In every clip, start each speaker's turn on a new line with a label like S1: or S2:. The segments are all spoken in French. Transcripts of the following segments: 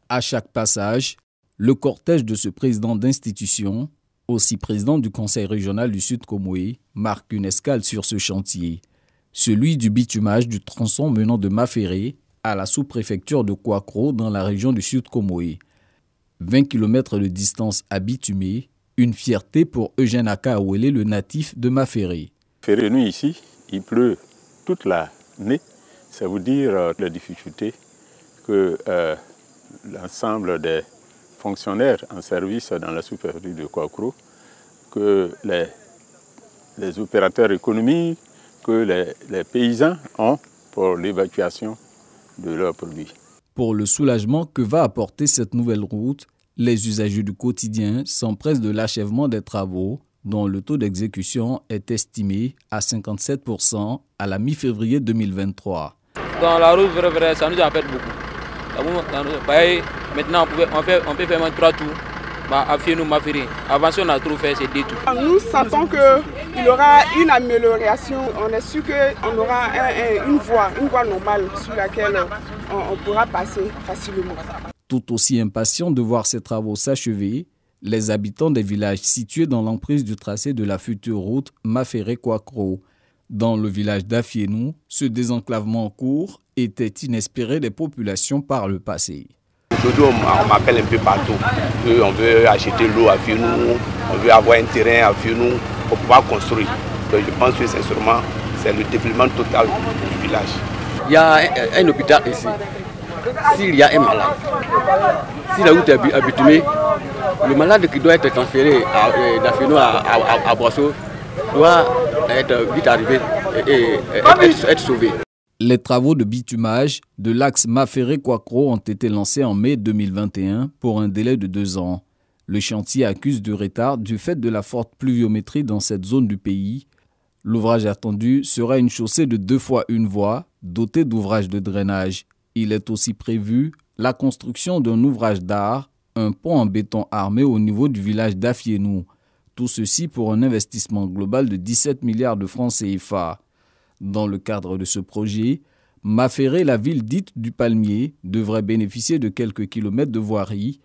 S1: À chaque passage, le cortège de ce président d'institution, aussi président du conseil régional du Sud Comoé, marque une escale sur ce chantier, celui du bitumage du tronçon menant de Maféré à la sous-préfecture de Kouakro dans la région du Sud Comoé. 20 km de distance à bitumer, une fierté pour Eugène Akaouélé, le natif de Maféré.
S2: Nous ici, il pleut toute l'année. Ça veut dire la difficulté que l'ensemble des fonctionnaires en service dans la sous-préfecture de Kouakro, que les opérateurs économiques, que les paysans ont pour l'évacuation de leurs produits.
S1: Pour le soulagement que va apporter cette nouvelle route, les usagers du quotidien s'empressent de l'achèvement des travaux, dont le taux d'exécution est estimé à 57% à la mi-février 2023.
S3: Dans la route, ça nous embête beaucoup. Maintenant, on peut faire même 3 tours. Avant, si on a trop fait, c'est 2 tours.
S4: Nous sentons qu'il y aura une amélioration. On est sûr qu'on aura une voie normale sur laquelle on pourra passer facilement.
S1: Tout aussi impatients de voir ces travaux s'achever, les habitants des villages situés dans l'emprise du tracé de la future route Maféré-Kouakro. Dans le village d'Afienou, ce désenclavement en cours était inespéré des populations par le passé.
S5: Aujourd'hui, on m'appelle un peu partout. On veut acheter l'eau à Afienou, on veut avoir un terrain à Afienou pour pouvoir construire. Donc je pense que sincèrement, c'est le développement total du village.
S6: Il y a un hôpital ici. S'il y a un malade, si la route est bitumée, le malade qui doit être transféré d'Afienou à Boisseau doit être vite arrivé et être sauvé.
S1: Les travaux de bitumage de l'axe Maféré-Kouakro ont été lancés en mai 2021 pour un délai de 2 ans. Le chantier accuse du retard du fait de la forte pluviométrie dans cette zone du pays. L'ouvrage attendu sera une chaussée de 2 fois 1 voie, dotée d'ouvrages de drainage. Il est aussi prévu la construction d'un ouvrage d'art, un pont en béton armé au niveau du village d'Afienou. Tout ceci pour un investissement global de 17 milliards de francs CFA. Dans le cadre de ce projet, Maféré, la ville dite du Palmier, devrait bénéficier de quelques kilomètres de voirie,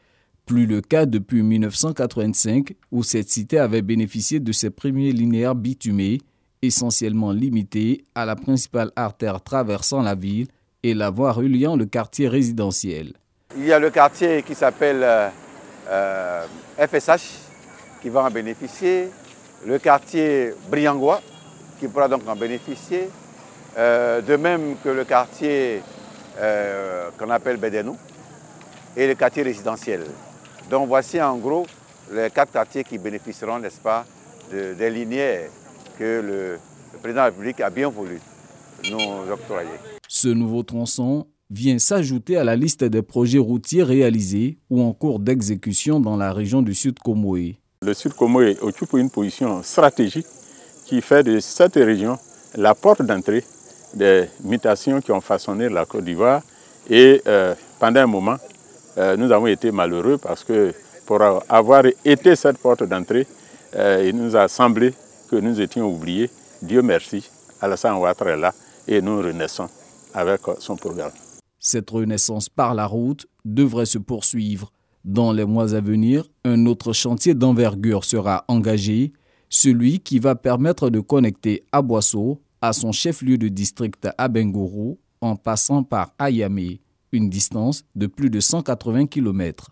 S1: plus le cas depuis 1985 où cette cité avait bénéficié de ses premiers linéaires bitumés, essentiellement limités à la principale artère traversant la ville et la voie reliant le quartier résidentiel.
S7: Il y a le quartier qui s'appelle FSH qui va en bénéficier, le quartier Briangois qui pourra donc en bénéficier, de même que le quartier qu'on appelle Bédénou et le quartier résidentiel. Donc voici en gros les 4 quartiers qui bénéficieront, n'est-ce pas, des linéaires que le président de la République a bien voulu nous octroyer.
S1: Ce nouveau tronçon vient s'ajouter à la liste des projets routiers réalisés ou en cours d'exécution dans la région du Sud Comoé.
S2: Le Sud Comoé occupe une position stratégique qui fait de cette région la porte d'entrée des mutations qui ont façonné la Côte d'Ivoire. Et pendant un moment, nous avons été malheureux parce que pour avoir été cette porte d'entrée, il nous a semblé que nous étions oubliés. Dieu merci, Alassane Ouattara est là et nous renaissons avec son programme.
S1: Cette renaissance par la route devrait se poursuivre. Dans les mois à venir, un autre chantier d'envergure sera engagé, celui qui va permettre de connecter Aboisseau à son chef-lieu de district à Bengourou en passant par Ayamé, une distance de plus de 180 km.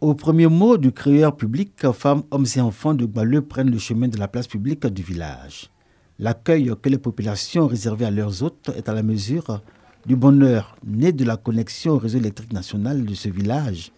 S8: Au premier mot du crieur public, femmes, hommes et enfants de Gballeu prennent le chemin de la place publique du village. L'accueil que les populations réservées à leurs hôtes est à la mesure du bonheur né de la connexion au réseau électrique national de ce village,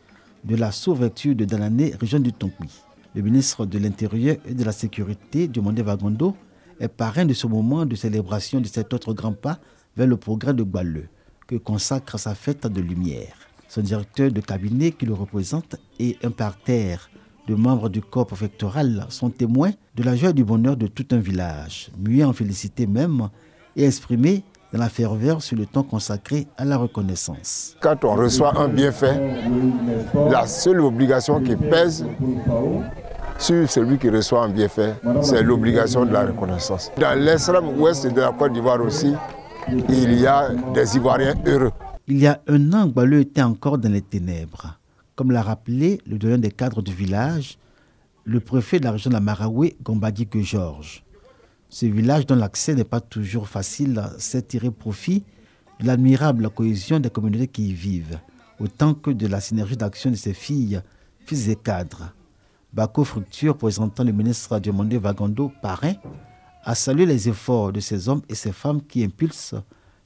S8: de la sous-préfecture de Danané, région du Tonkoui. Le ministre de l'Intérieur et de la Sécurité, Diomandé Vagondo, est parrain de ce moment de célébration de cet autre grand pas vers le progrès de Gballeu, que consacre sa fête de lumière. Son directeur de cabinet qui le représente et un parterre de membres du corps préfectoral sont témoins de la joie et du bonheur de tout un village, muets en félicité même et exprimer dans la ferveur sur le temps consacré à la reconnaissance.
S9: Quand on reçoit un bienfait, la seule obligation qui pèse sur celui qui reçoit un bienfait, c'est l'obligation de la reconnaissance. Dans l'extrême ouest de la Côte d'Ivoire aussi, il y a des Ivoiriens heureux.
S8: Il y a un an, Gbaleu était encore dans les ténèbres. Comme l'a rappelé le doyen des cadres du village, le préfet de la région de la Maraoué, Gombadike Georges. Ce village dont l'accès n'est pas toujours facile sait tirer profit de l'admirable cohésion des communautés qui y vivent, autant que de la synergie d'action de ses filles, fils et cadres. Bako Fructure, représentant le ministre Diomandé Vagando, parrain, a salué les efforts de ces hommes et ces femmes qui impulsent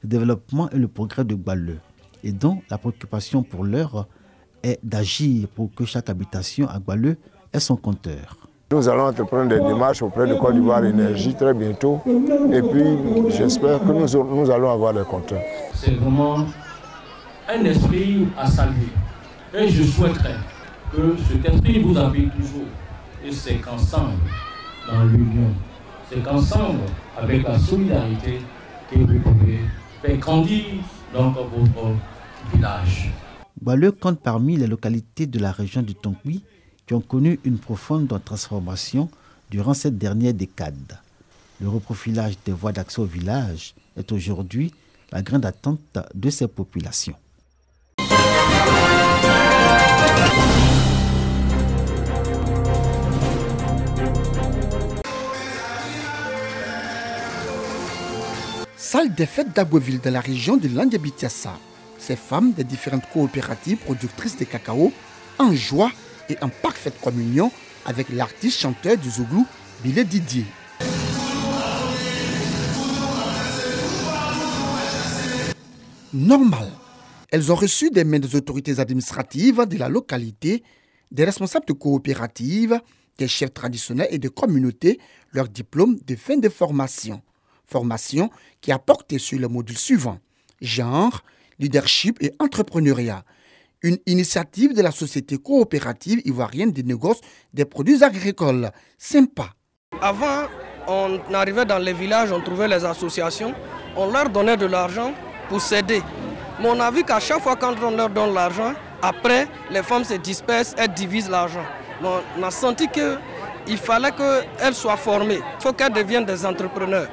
S8: le développement et le progrès de Gbaleu, et dont la préoccupation pour l'heure est d'agir pour que chaque habitation à Gbaleu ait son compteur.
S9: Nous allons entreprendre des démarches auprès de Côte d'Ivoire Énergie très bientôt, et puis j'espère que nous allons avoir des compteurs.
S10: C'est vraiment un esprit à saluer, et je souhaiterais que cet esprit vous habite toujours, et c'est qu'ensemble, dans l'union, c'est qu'ensemble, avec la solidarité, que vous pouvez faire grandir donc votre village.
S8: Gbaleu compte parmi les localités de la région du Tonkoui qui ont connu une profonde transformation durant cette dernière décade. Le reprofilage des voies d'accès au village est aujourd'hui la grande attente de ces populations.
S11: Salle des fêtes d'Abbeville de la région de Landiabitiassa. Ces femmes des différentes coopératives productrices de cacao en joie et en parfaite communion avec l'artiste chanteur du Zouglou, Bilé Didier. Normal, elles ont reçu des mains des autorités administratives de la localité, des responsables de coopératives, des chefs traditionnels et de communautés leur diplôme de fin de formation. Formation qui a porté sur le module suivant: genre, leadership et entrepreneuriat. Une initiative de la société coopérative ivoirienne de négoce des produits agricoles. Sympa.
S12: Avant, on arrivait dans les villages, on trouvait les associations, on leur donnait de l'argent pour s'aider. Mais on a vu qu'à chaque fois quand on leur donne l'argent, après, les femmes se dispersent, elles divisent l'argent. On a senti qu'il fallait qu'elles soient formées, il faut qu'elles deviennent des entrepreneurs.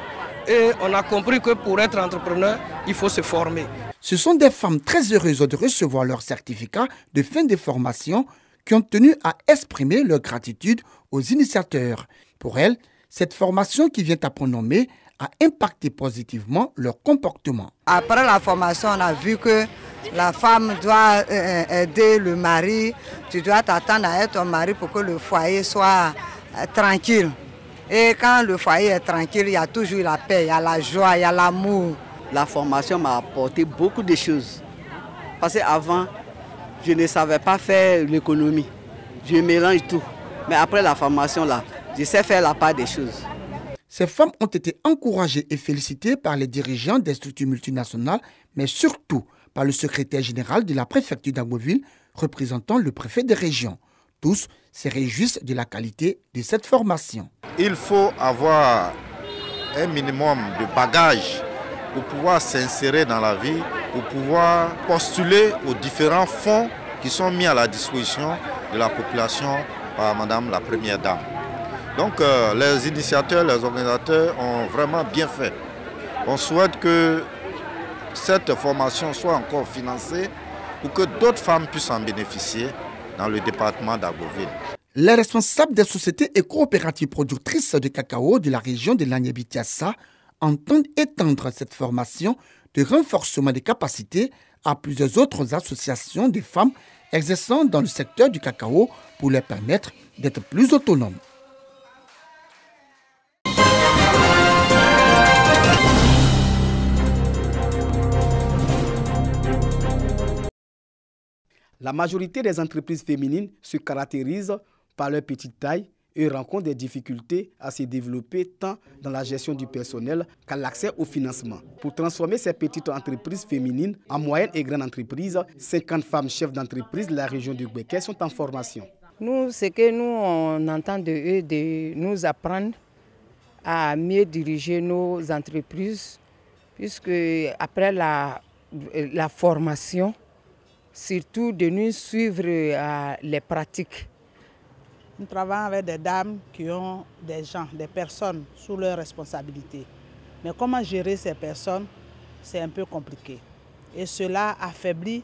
S12: Et on a compris que pour être entrepreneur, il faut se former.
S11: Ce sont des femmes très heureuses de recevoir leur certificat de fin de formation qui ont tenu à exprimer leur gratitude aux initiateurs. Pour elles, cette formation qui vient à pronommer a impacté positivement leur comportement.
S13: Après la formation, on a vu que la femme doit aider le mari. Tu dois t'attendre à être ton mari pour que le foyer soit tranquille. Et quand le foyer est tranquille, il y a toujours la paix, il y a la joie, il y a l'amour.
S14: La formation m'a apporté beaucoup de choses. Parce qu'avant, je ne savais pas faire l'économie. Je mélange tout. Mais après la formation, là, je sais faire la part des choses.
S11: Ces femmes ont été encouragées et félicitées par les dirigeants des structures multinationales, mais surtout par le secrétaire général de la préfecture d'Abbeville, représentant le préfet des régions. Tous se réjouissent de la qualité de cette formation.
S15: Il faut avoir un minimum de bagages pour pouvoir s'insérer dans la vie, pour pouvoir postuler aux différents fonds qui sont mis à la disposition de la population par Madame la Première Dame. Donc les initiateurs, les organisateurs ont vraiment bien fait. On souhaite que cette formation soit encore financée pour que d'autres femmes puissent en bénéficier dans le département d'Abbeville.
S11: Les responsables des sociétés et coopératives productrices de cacao de la région de Landiabitiassa entendent étendre cette formation de renforcement des capacités à plusieurs autres associations de femmes exerçant dans le secteur du cacao pour leur permettre d'être plus autonomes.
S12: La majorité des entreprises féminines se caractérisent par leur petite taille et rencontrent des difficultés à se développer tant dans la gestion du personnel qu'à l'accès au financement. Pour transformer ces petites entreprises féminines en moyennes et grandes entreprises, 50 femmes chefs d'entreprise de la région du Béquet sont en formation.
S16: Nous, ce que nous on entend de eux, de nous apprendre à mieux diriger nos entreprises, puisque après la formation, surtout de nous suivre les pratiques.
S17: Nous travaillons avec des dames qui ont des personnes sous leur responsabilité. Mais comment gérer ces personnes, c'est un peu compliqué. Et cela affaiblit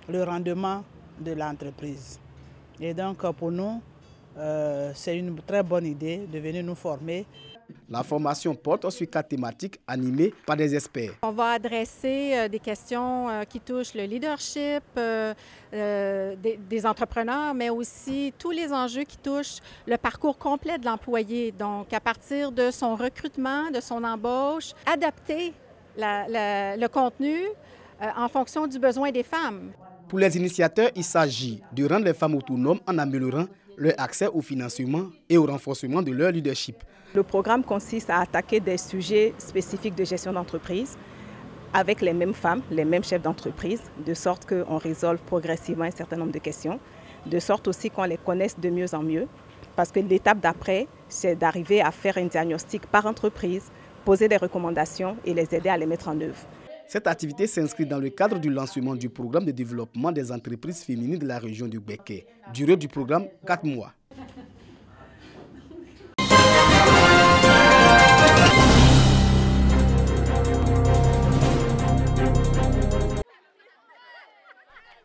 S17: le rendement de l'entreprise. Et donc pour nous, c'est une très bonne idée de venir nous former.
S18: La formation porte sur 4 thématiques animées par des experts.
S19: On va adresser des questions qui touchent le leadership des entrepreneurs, mais aussi tous les enjeux qui touchent le parcours complet de l'employé. Donc, à partir de son recrutement, de son embauche, adapter le contenu en fonction du besoin des femmes.
S18: Pour les initiateurs, il s'agit de rendre les femmes autonomes en améliorant leur accès au financement et au renforcement de leur leadership.
S20: Le programme consiste à attaquer des sujets spécifiques de gestion d'entreprise avec les mêmes femmes, les mêmes chefs d'entreprise, de sorte qu'on résolve progressivement un certain nombre de questions, de sorte aussi qu'on les connaisse de mieux en mieux, parce que l'étape d'après, c'est d'arriver à faire un diagnostic par entreprise, poser des recommandations et les aider à les mettre en œuvre.
S18: Cette activité s'inscrit dans le cadre du lancement du programme de développement des entreprises féminines de la région du Béké. Durée du programme, 4 mois.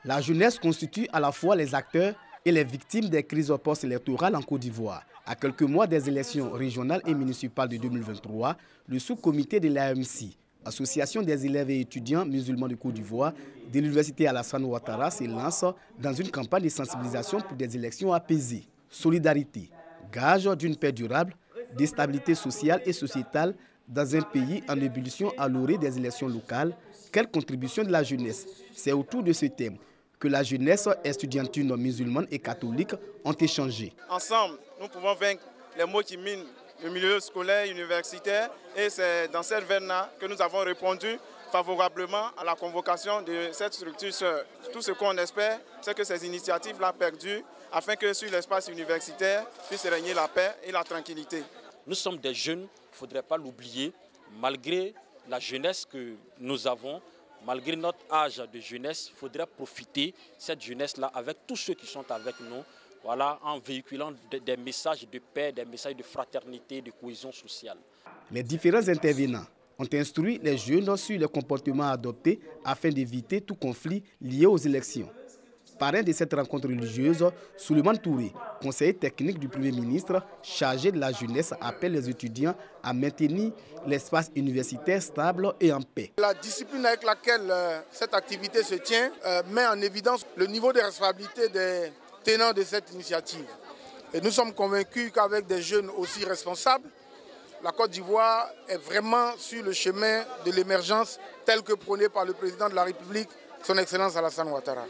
S18: La jeunesse constitue à la fois les acteurs et les victimes des crises post-électorales en Côte d'Ivoire. À quelques mois des élections régionales et municipales de 2023, le sous-comité de l'AMC, Association des élèves et étudiants musulmans de Côte d'Ivoire, de l'Université Alassane Ouattara, se lance dans une campagne de sensibilisation pour des élections apaisées. Solidarité, gage d'une paix durable, de stabilité sociale et sociétale dans un pays en ébullition à l'orée des élections locales. Quelle contribution de la jeunesse? C'est autour de ce thème que la jeunesse estudiantine musulmane et catholique ont échangé.
S21: Ensemble, nous pouvons vaincre les maux qui minent le milieu scolaire, universitaire, et c'est dans cette veine-là que nous avons répondu favorablement à la convocation de cette structure sœur. Tout ce qu'on espère, c'est que ces initiatives-là perdurent afin que sur l'espace universitaire puisse régner la paix et la tranquillité.
S22: Nous sommes des jeunes, il ne faudrait pas l'oublier, malgré la jeunesse que nous avons, malgré notre âge de jeunesse, il faudrait profiter de cette jeunesse-là avec tous ceux qui sont avec nous. Voilà, en véhiculant des messages de paix, des messages de fraternité, de cohésion sociale.
S18: Les différents intervenants ont instruit les jeunes sur les comportements adoptés afin d'éviter tout conflit lié aux élections. Parrain de cette rencontre religieuse, Souleymane Touré, conseiller technique du Premier ministre chargé de la jeunesse, appelle les étudiants à maintenir l'espace universitaire stable et en paix.
S23: La discipline avec laquelle cette activité se tient met en évidence le niveau de responsabilité des tenants de cette initiative. Et nous sommes convaincus qu'avec des jeunes aussi responsables, la Côte d'Ivoire est vraiment sur le chemin de l'émergence tel que prôné par le président de la République, son Excellence Alassane Ouattara.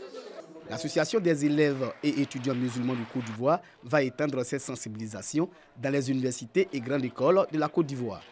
S18: L'Association des élèves et étudiants musulmans du Côte d'Ivoire va étendre cette sensibilisation dans les universités et grandes écoles de la Côte d'Ivoire.